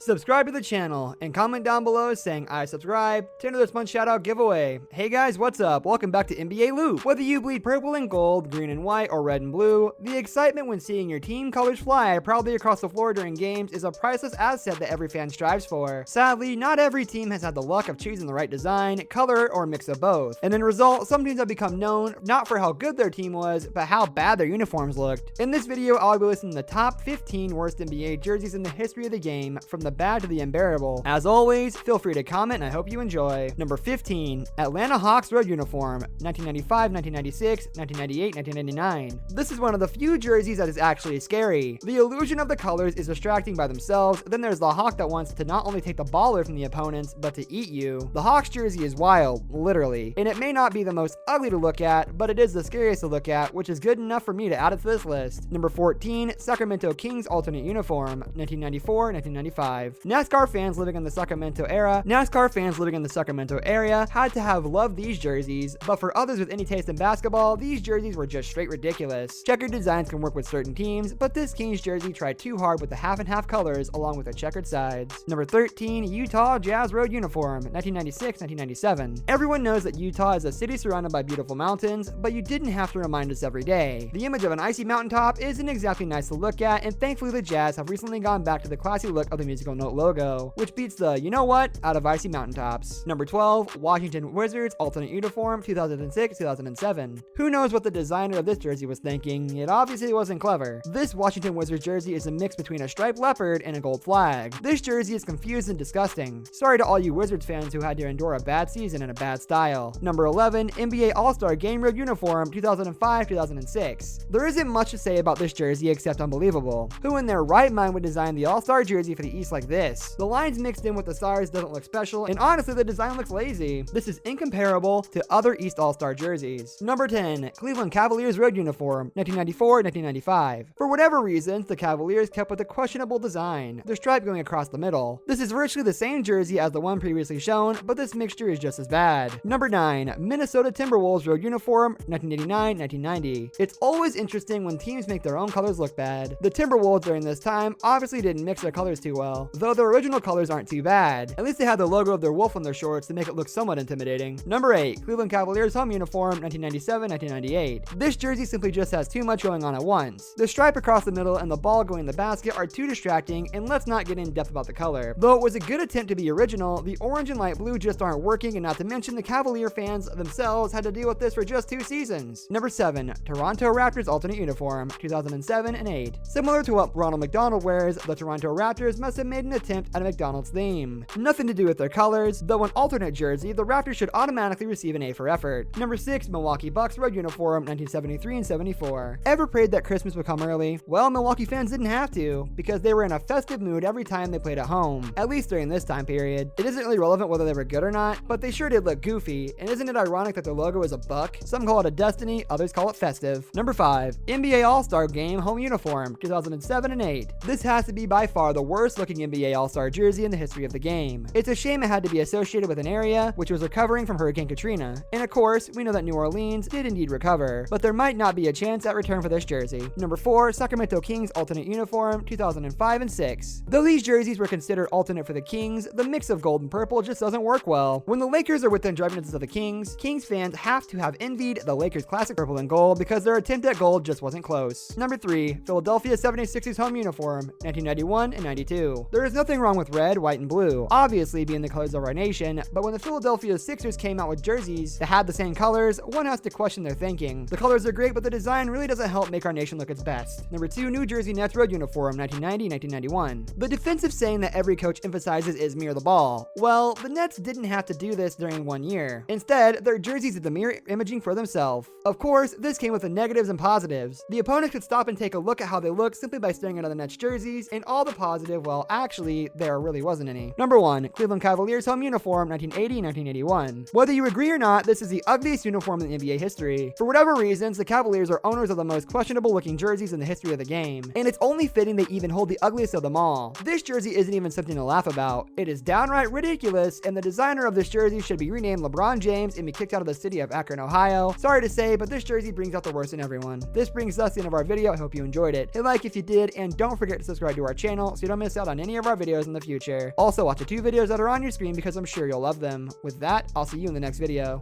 Subscribe to the channel and comment down below saying I subscribe to enter this month's shoutout giveaway. Hey guys, what's up? Welcome back to NBA Loop. Whether you bleed purple and gold, green and white, or red and blue, the excitement when seeing your team colors fly proudly across the floor during games is a priceless asset that every fan strives for. Sadly, not every team has had the luck of choosing the right design, color, or mix of both. And in result, some teams have become known not for how good their team was, but how bad their uniforms looked. In this video, I'll be listing the top 15 worst NBA jerseys in the history of the game, from the bad to the unbearable. As always, feel free to comment and I hope you enjoy. Number 15, Atlanta Hawks road uniform, 1995, 1996, 1998, 1999. This is one of the few jerseys that is actually scary. The illusion of the colors is distracting by themselves, then there's the Hawk that wants to not only take the ball away from the opponents, but to eat you. The Hawks jersey is wild, literally, and it may not be the most ugly to look at, but it is the scariest to look at, which is good enough for me to add it to this list. Number 14, Sacramento Kings alternate uniform, 1994, 1995. NASCAR fans living in the Sacramento area had to have loved these jerseys, but for others with any taste in basketball, these jerseys were just straight ridiculous. Checkered designs can work with certain teams, but this Kings jersey tried too hard with the half and half colors along with the checkered sides. Number 13, Utah Jazz road uniform, 1996, 1997. Everyone knows that Utah is a city surrounded by beautiful mountains, but you didn't have to remind us every day. The image of an icy mountaintop isn't exactly nice to look at, and thankfully the Jazz have recently gone back to the classy look of the musical note logo, which beats the you know what out of icy mountaintops. Number 12, Washington Wizards alternate uniform, 2006-2007. Who knows what the designer of this jersey was thinking? It obviously wasn't clever. This Washington Wizards jersey is a mix between a striped leopard and a gold flag. This jersey is confused and disgusting. Sorry to all you Wizards fans who had to endure a bad season and a bad style. Number 11, NBA All-Star Game road uniform, 2005-2006. There isn't much to say about this jersey except unbelievable. Who in their right mind would design the All-Star jersey for the East like this? The lines mixed in with the stars doesn't look special, and honestly the design looks lazy. This is incomparable to other East All-Star jerseys. Number 10, Cleveland Cavaliers road uniform, 1994-1995. For whatever reasons, the Cavaliers kept with a questionable design, the stripe going across the middle. This is virtually the same jersey as the one previously shown, but this mixture is just as bad. Number 9, Minnesota Timberwolves road uniform, 1989-1990. It's always interesting when teams make their own colors look bad. The Timberwolves during this time obviously didn't mix their colors too well, though their original colors aren't too bad. At least they had the logo of their wolf on their shorts to make it look somewhat intimidating. Number 8, Cleveland Cavaliers home uniform, 1997-1998. This jersey simply just has too much going on at once. The stripe across the middle and the ball going in the basket are too distracting, and let's not get in depth about the color. Though it was a good attempt to be original, the orange and light blue just aren't working, and not to mention the Cavalier fans themselves had to deal with this for just 2 seasons. Number 7, Toronto Raptors alternate uniform, 2007 and 8. Similar to what Ronald McDonald wears, the Toronto Raptors must have made an attempt at a McDonald's theme. Nothing to do with their colors, though an alternate jersey, the Raptors should automatically receive an A for effort. Number 6, Milwaukee Bucks road uniform, 1973 and 74. Ever prayed that Christmas would come early? Well, Milwaukee fans didn't have to, because they were in a festive mood every time they played at home, at least during this time period. It isn't really relevant whether they were good or not, but they sure did look goofy, and isn't it ironic that their logo is a buck? Some call it a destiny, others call it festive. Number 5, NBA All-Star Game home uniform, 2007 and 8. This has to be by far the worst looking NBA All-Star jersey in the history of the game. It's a shame it had to be associated with an area which was recovering from Hurricane Katrina, and of course, we know that New Orleans did indeed recover, but there might not be a chance at return for this jersey. Number 4, Sacramento Kings alternate uniform, 2005 and 6. Though these jerseys were considered alternate for the Kings, the mix of gold and purple just doesn't work well. When the Lakers are within driving distance of the Kings fans have to have envied the Lakers' classic purple and gold because their attempt at gold just wasn't close. Number 3, Philadelphia 76ers home uniform, 1991 and 92. There is nothing wrong with red, white, and blue, obviously being the colors of our nation, but when the Philadelphia Sixers came out with jerseys that had the same colors, one has to question their thinking. The colors are great, but the design really doesn't help make our nation look its best. Number 2, New Jersey Nets road uniform, 1990-1991. The defensive saying that every coach emphasizes is mirror the ball. Well, the Nets didn't have to do this during 1 year. Instead, their jerseys did the mirror imaging for themselves. Of course, this came with the negatives and positives. The opponents could stop and take a look at how they look simply by staring at the Nets jerseys, and all the positive, well, actually, there really wasn't any. Number 1, Cleveland Cavaliers home uniform, 1980-1981. Whether you agree or not, this is the ugliest uniform in NBA history. For whatever reasons, the Cavaliers are owners of the most questionable looking jerseys in the history of the game, and it's only fitting they even hold the ugliest of them all. This jersey isn't even something to laugh about. It is downright ridiculous, and the designer of this jersey should be renamed LeBron James and be kicked out of the city of Akron, Ohio. Sorry to say, but this jersey brings out the worst in everyone. This brings us to the end of our video. I hope you enjoyed it. Hit like if you did, and don't forget to subscribe to our channel so you don't miss out on any of our videos in the future. Also, watch the 2 videos that are on your screen because I'm sure you'll love them. With that, I'll see you in the next video.